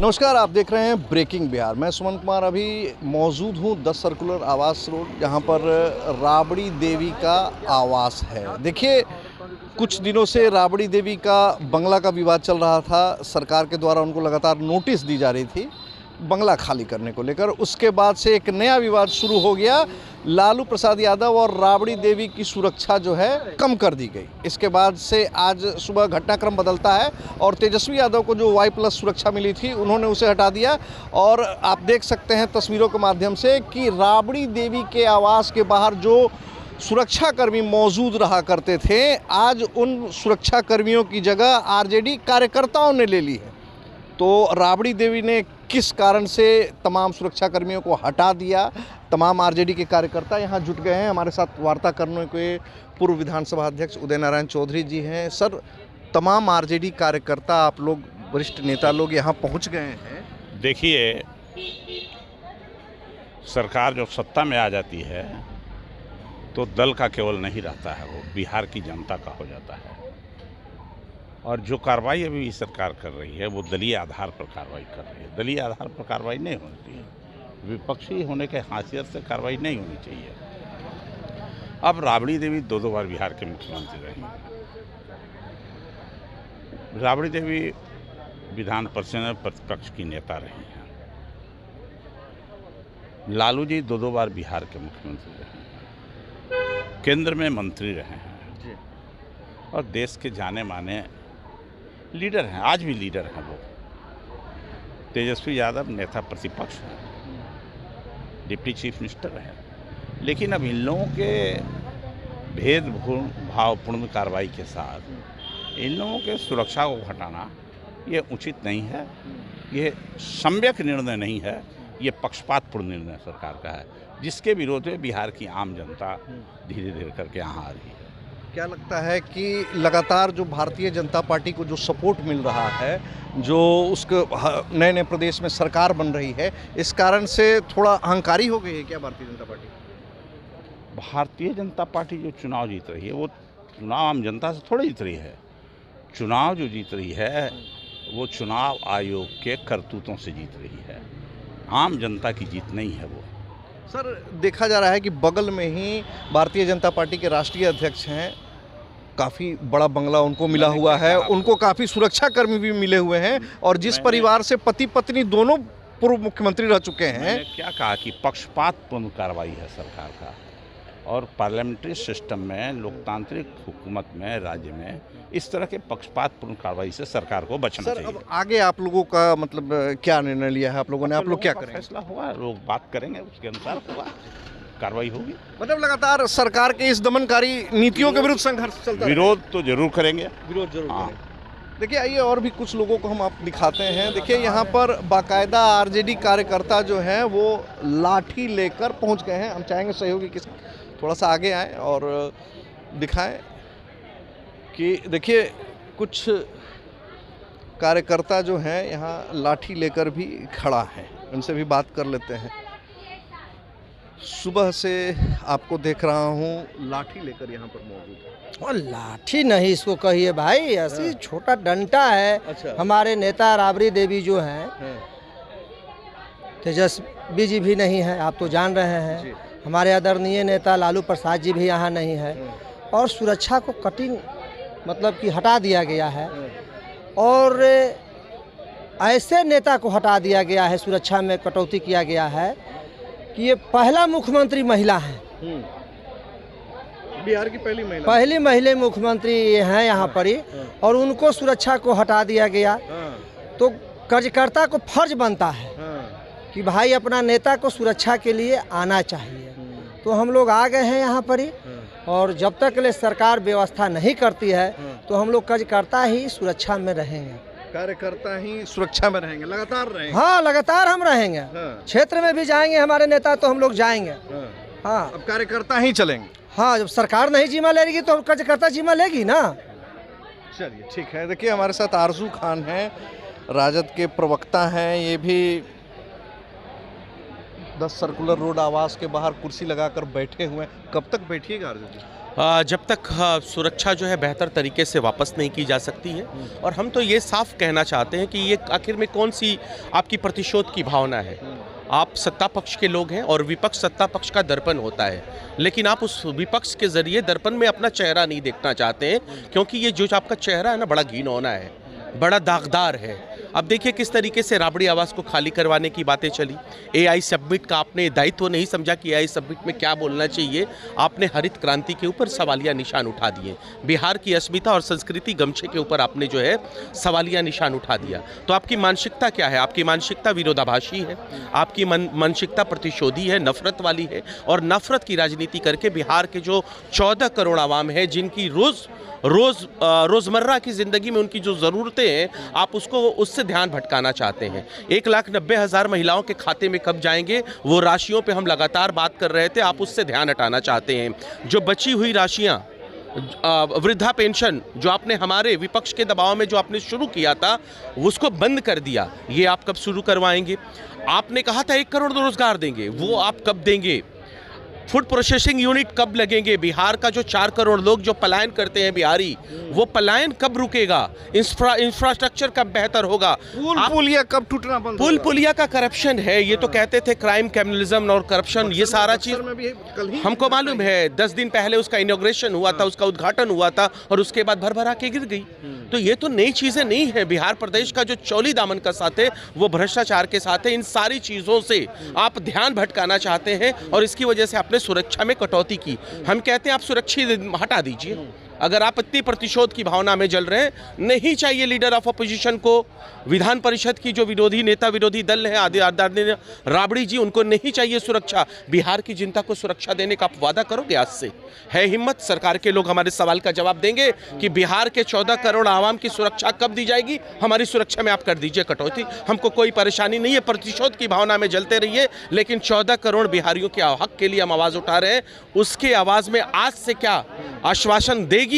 नमस्कार, आप देख रहे हैं ब्रेकिंग बिहार। मैं सुमन कुमार अभी मौजूद हूं 10 सर्कुलर आवास रोड, जहां पर राबड़ी देवी का आवास है। देखिए, कुछ दिनों से राबड़ी देवी का बंगला का विवाद चल रहा था। सरकार के द्वारा उनको लगातार नोटिस दी जा रही थी बंगला खाली करने को लेकर। उसके बाद से एक नया विवाद शुरू हो गया। लालू प्रसाद यादव और राबड़ी देवी की सुरक्षा जो है कम कर दी गई। इसके बाद से आज सुबह घटनाक्रम बदलता है और तेजस्वी यादव को जो Y+ सुरक्षा मिली थी उन्होंने उसे हटा दिया। और आप देख सकते हैं तस्वीरों के माध्यम से कि राबड़ी देवी के आवास के बाहर जो सुरक्षाकर्मी मौजूद रहा करते थे, आज उन सुरक्षाकर्मियों की जगह आरजेडी कार्यकर्ताओं ने ले ली है। तो राबड़ी देवी ने किस कारण से तमाम सुरक्षाकर्मियों को हटा दिया, तमाम आरजेडी के कार्यकर्ता यहाँ जुट गए हैं। हमारे साथ वार्ता करने के पूर्व विधानसभा अध्यक्ष उदय नारायण चौधरी जी हैं। सर, तमाम आरजेडी कार्यकर्ता, आप लोग वरिष्ठ नेता लोग यहाँ पहुँच गए हैं। देखिए, सरकार जो सत्ता में आ जाती है तो दल का केवल नहीं रहता है, वो बिहार की जनता का हो जाता है। और जो कार्रवाई अभी सरकार कर रही है वो दलीय आधार पर कार्रवाई कर रही है। दलीय आधार पर कार्रवाई नहीं होनी चाहिए, विपक्षी होने के हैसियत से कार्रवाई नहीं होनी चाहिए। अब राबड़ी देवी दो बार बिहार के मुख्यमंत्री रही। राबड़ी देवी विधान परिषद में प्रतिपक्ष की नेता रही हैं। लालू जी दो बार बिहार के मुख्यमंत्री रहे हैं, केंद्र में मंत्री रहे हैं और देश के जाने माने लीडर हैं, आज भी लीडर हैं वो। तेजस्वी यादव नेता प्रतिपक्ष हैं, डिप्टी चीफ मिनिस्टर हैं। लेकिन अब इन लोगों के भेदभावपूर्ण कार्रवाई के साथ इन लोगों के सुरक्षा को हटाना ये उचित नहीं है, ये सम्यक निर्णय नहीं है, ये पक्षपातपूर्ण निर्णय सरकार का है, जिसके विरोध में बिहार की आम जनता धीरे धीरे करके यहाँ आ रही है। क्या लगता है कि लगातार जो भारतीय जनता पार्टी को जो सपोर्ट मिल रहा है, जो उसके नए नए प्रदेश में सरकार बन रही है, इस कारण से थोड़ा अहंकारी हो गई है क्या भारतीय जनता पार्टी? भारतीय जनता पार्टी जो चुनाव जीत रही है वो चुनाव आम जनता से थोड़ी जीत रही है। चुनाव जो जीत रही है वो चुनाव आयोग के करतूतों से जीत रही है, आम जनता की जीत नहीं है वो। सर, देखा जा रहा है कि बगल में ही भारतीय जनता पार्टी के राष्ट्रीय अध्यक्ष हैं, काफ़ी बड़ा बंगला उनको मिला हुआ है, उनको काफ़ी सुरक्षाकर्मी भी मिले हुए हैं और जिस परिवार से पति पत्नी दोनों पूर्व मुख्यमंत्री रह चुके हैं। मैंने क्या कहा कि पक्षपातपूर्ण कार्रवाई है सरकार का, और पार्लियामेंट्री सिस्टम में, लोकतांत्रिक हुकूमत में, राज्य में इस तरह के पक्षपातपूर्ण कार्रवाई से सरकार को बचना चाहिए। अब आगे आप लोगों का मतलब क्या निर्णय लिया है आप लोगों ने? आप लोग क्या करेंगे? फैसला हुआ, लोग बात करेंगे, उसके अनुसार होगा, कार्रवाई होगी। मतलब लगातार सरकार के इस दमनकारी नीतियों के विरुद्ध संघर्ष चलता है। विरोध तो जरूर करेंगे, विरोध जरूर हाँ। करेंगे। देखिए, आइए और भी कुछ लोगों को हम आप दिखाते हैं। देखिए, यहाँ पर बाकायदा आरजेडी कार्यकर्ता जो हैं वो लाठी लेकर पहुँच गए हैं। हम चाहेंगे सहयोगी किस थोड़ा सा आगे आएँ और दिखाएं कि देखिए, कुछ कार्यकर्ता जो हैं यहाँ लाठी लेकर भी खड़ा है। उनसे भी बात कर लेते हैं। सुबह से आपको देख रहा हूँ लाठी लेकर यहाँ पर मौजूद है। और लाठी नहीं इसको कहिए भाई, ऐसी छोटा डंडा है। अच्छा। हमारे नेता राबड़ी देवी जो हैं, तेजस्वी जी भी नहीं है, आप तो जान रहे हैं। हमारे आदरणीय नेता लालू प्रसाद जी भी यहाँ नहीं है और सुरक्षा को कटिंग मतलब कि हटा दिया गया है और ऐसे नेता को हटा दिया गया है, सुरक्षा में कटौती किया गया है कि ये पहला मुख्यमंत्री महिला है, बिहार की पहली महिला मुख्यमंत्री हैं यहाँ पर ही, और उनको सुरक्षा को हटा दिया गया। तो कार्यकर्ता को फर्ज बनता है कि भाई अपना नेता को सुरक्षा के लिए आना चाहिए। तो हम लोग आ गए हैं यहाँ पर ही, और जब तक ले सरकार व्यवस्था नहीं करती है तो हम लोग कार्यकर्ता ही सुरक्षा में रहेंगे। कार्यकर्ता ही सुरक्षा में रहेंगे, लगातार रहेंगे। हाँ, लगातार हम रहेंगे। क्षेत्र में भी जाएंगे हमारे नेता तो हम लोग जाएंगे। हाँ, अब कार्यकर्ता ही चलेंगे। हाँ, जब सरकार नहीं जिम्मा लेगी तो कार्यकर्ता जिम्मा लेगी ना। चलिए, ठीक है। देखिए, हमारे साथ आरजू खान हैं, राजद के प्रवक्ता हैं। ये भी 10 सर्कुलर रोड आवास के बाहर कुर्सी लगाकर बैठे हुए हैं, कब तक बैठिएगा अर्जुन जी? जब तक सुरक्षा जो है बेहतर तरीके से वापस नहीं की जा सकती है। और हम तो ये साफ कहना चाहते हैं कि ये आखिर में कौन सी आपकी प्रतिशोध की भावना है। आप सत्ता पक्ष के लोग हैं और विपक्ष सत्ता पक्ष का दर्पण होता है, लेकिन आप उस विपक्ष के जरिए दर्पण में अपना चेहरा नहीं देखना चाहते हैं, क्योंकि ये जो आपका चेहरा है ना, बड़ा घिनौना है, बड़ा दागदार है। अब देखिए किस तरीके से राबड़ी आवास को खाली करवाने की बातें चली। एआई सबमिट का आपने दायित्व नहीं समझा कि एआई सबमिट में क्या बोलना चाहिए। आपने हरित क्रांति के ऊपर सवालिया निशान उठा दिए। बिहार की अस्मिता और संस्कृति गमछे के ऊपर आपने जो है सवालिया निशान उठा दिया। तो आपकी मानसिकता क्या है? आपकी मानसिकता विरोधाभासी है, आपकी मानसिकता प्रतिशोधी है, नफरत वाली है। और नफरत की राजनीति करके बिहार के जो 14 करोड़ आवाम है, जिनकी रोज़मर्रा की ज़िंदगी में उनकी जो ज़रूरतें हैं, आप उससे ध्यान भटकाना चाहते हैं। 1,90,000 महिलाओं के खाते में कब जाएंगे, वो राशियों पे हम लगातार बात कर रहे थे, आप उससे ध्यान हटाना चाहते हैं। जो बची हुई राशियाँ, वृद्धा पेंशन जो आपने हमारे विपक्ष के दबाव में जो आपने शुरू किया था, उसको बंद कर दिया। ये आप कब शुरू करवाएंगे? आपने कहा था 1 करोड़ रोज़गार देंगे, वो आप कब देंगे? फूड प्रोसेसिंग यूनिट कब लगेंगे? बिहार का जो 4 करोड़ लोग जो पलायन करते हैं बिहारी, वो पलायन कब रुकेगा? इंफ्रास्ट्रक्चर कब बेहतर होगा? पुलिया कब टूटना बंद होगा? पुलिया का करप्शन है। ये तो कहते थे क्राइम, क्रिमिनलिज्म और करप्शन, ये सारा चीज हमको मालूम है। 10 दिन पहले उसका इनॉग्रेशन हुआ था, उसका उद्घाटन हुआ था और उसके बाद भर के गिर गई। तो ये तो नई चीजें नहीं है। बिहार प्रदेश का जो चौली दामन का साथ है, वो भ्रष्टाचार के साथ है। इन सारी चीजों से आप ध्यान भटकाना चाहते हैं और इसकी वजह से आपने सुरक्षा में कटौती की। हम कहते हैं आप सुरक्षित हटा दीजिए। अगर आप इतनी प्रतिशोध की भावना में जल रहे हैं, नहीं चाहिए लीडर ऑफ अपोजिशन को। विधान परिषद की जो विरोधी दल है आदरणीय राबड़ी जी, उनको नहीं चाहिए सुरक्षा। बिहार की जनता को सुरक्षा देने का आप वादा करोगे? आज से है हिम्मत? सरकार के लोग हमारे सवाल का जवाब देंगे कि बिहार के 14 करोड़ आवाम की सुरक्षा कब दी जाएगी? हमारी सुरक्षा में आप कर दीजिए कटौती, हमको कोई परेशानी नहीं है। प्रतिशोध की भावना में जलते रहिए, लेकिन 14 करोड़ बिहारियों के हक के लिए हम आवाज़ उठा रहे हैं। उसके आवाज़ में आज से क्या आश्वासन देगी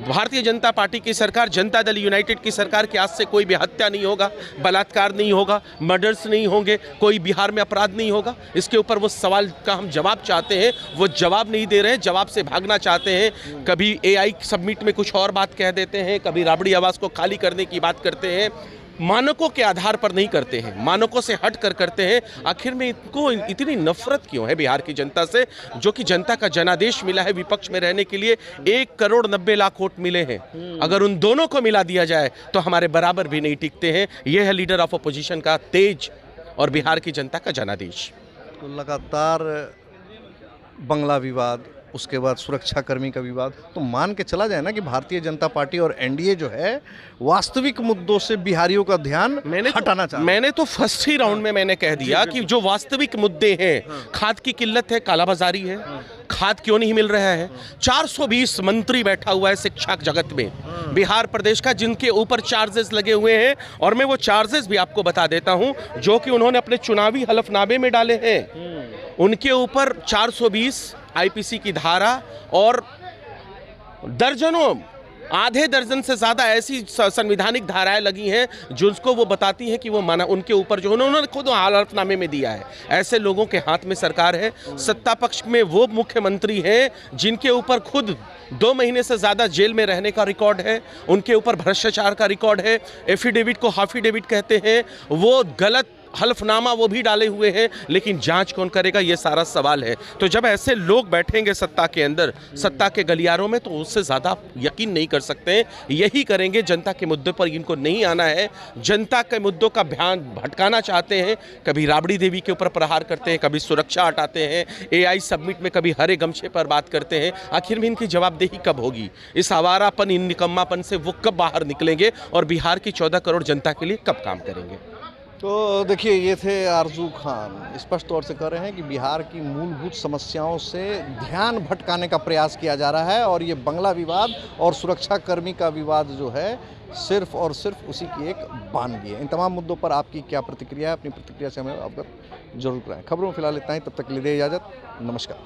भारतीय जनता पार्टी की सरकार? जनता दल यूनाइटेड की सरकार के आज से कोई भी हत्या नहीं होगा, बलात्कार नहीं होगा, मर्डर्स नहीं होंगे, कोई बिहार में अपराध नहीं होगा। इसके ऊपर वो सवाल का हम जवाब चाहते हैं, वो जवाब नहीं दे रहे हैं, जवाब से भागना चाहते हैं। कभी एआई सबमिट में कुछ और बात कह देते हैं, कभी राबड़ी आवास को खाली करने की बात करते हैं। मानकों के आधार पर नहीं करते हैं, मानकों से हट कर करते हैं। आखिर में इनको इतनी नफरत क्यों है बिहार की जनता से, जो कि जनता का जनादेश मिला है विपक्ष में रहने के लिए? 1,90,00,000 वोट मिले हैं। अगर उन दोनों को मिला दिया जाए तो हमारे बराबर भी नहीं टिकते हैं। यह है लीडर ऑफ अपोजिशन का तेज और बिहार की जनता का जनादेश। तो लगातार बंगला विवाद, उसके बाद सुरक्षाकर्मी का विवाद, तो मान के चला जाए ना कि भारतीय जनता पार्टी और एनडीए जो है वास्तविक मुद्दों से बिहारियों का ध्यान हटाना चाहती है। मैंने तो फर्स्ट ही राउंड में मैंने कह दिया कि जो वास्तविक मुद्दे हैं, खाद की किल्लत है, कालाबाजारी है, खाद क्यों नहीं मिल रहा है। 420 मंत्री बैठा हुआ है शिक्षा जगत में बिहार प्रदेश का, जिनके ऊपर चार्जेस लगे हुए हैं। और मैं वो चार्जेस भी आपको बता देता हूं, जो कि उन्होंने अपने चुनावी हलफनामे में डाले हैं। उनके ऊपर 420 आईपीसी की धारा और दर्जनों, आधे दर्जन से ज़्यादा ऐसी संवैधानिक धाराएं लगी हैं जिसको वो बताती हैं कि वो माना उनके ऊपर जो उन्होंने खुद हलफनामे में दिया है। ऐसे लोगों के हाथ में सरकार है। सत्ता पक्ष में वो मुख्यमंत्री हैं जिनके ऊपर खुद 2 महीने से ज़्यादा जेल में रहने का रिकॉर्ड है, उनके ऊपर भ्रष्टाचार का रिकॉर्ड है। एफिडेविट को हाफिडेविट कहते हैं, वो गलत हल्फनामा वो भी डाले हुए हैं, लेकिन जांच कौन करेगा, ये सारा सवाल है। तो जब ऐसे लोग बैठेंगे सत्ता के अंदर, सत्ता के गलियारों में, तो उससे ज़्यादा यकीन नहीं कर सकते हैं। यही करेंगे। जनता के मुद्दे पर इनको नहीं आना है, जनता के मुद्दों का ध्यान भटकाना चाहते हैं। कभी राबड़ी देवी के ऊपर प्रहार करते हैं, कभी सुरक्षा हटाते हैं, एआई सबमिट में कभी हरे गमछे पर बात करते हैं। आखिर में इनकी जवाबदेही कब होगी? इस आवारापन, इन निकम्मापन से वो कब बाहर निकलेंगे और बिहार की 14 करोड़ जनता के लिए कब काम करेंगे? तो देखिए, ये थे आरजू खान, स्पष्ट तौर से कह रहे हैं कि बिहार की मूलभूत समस्याओं से ध्यान भटकाने का प्रयास किया जा रहा है और ये बंगला विवाद और सुरक्षाकर्मी का विवाद जो है सिर्फ और सिर्फ उसी की एक बानगी है। इन तमाम मुद्दों पर आपकी क्या प्रतिक्रिया है? अपनी प्रतिक्रिया से हमें अवगत जरूर कराएं। खबरों में फिलहाल इतना ही, तब तक के लिए दे इजाज़त। नमस्कार।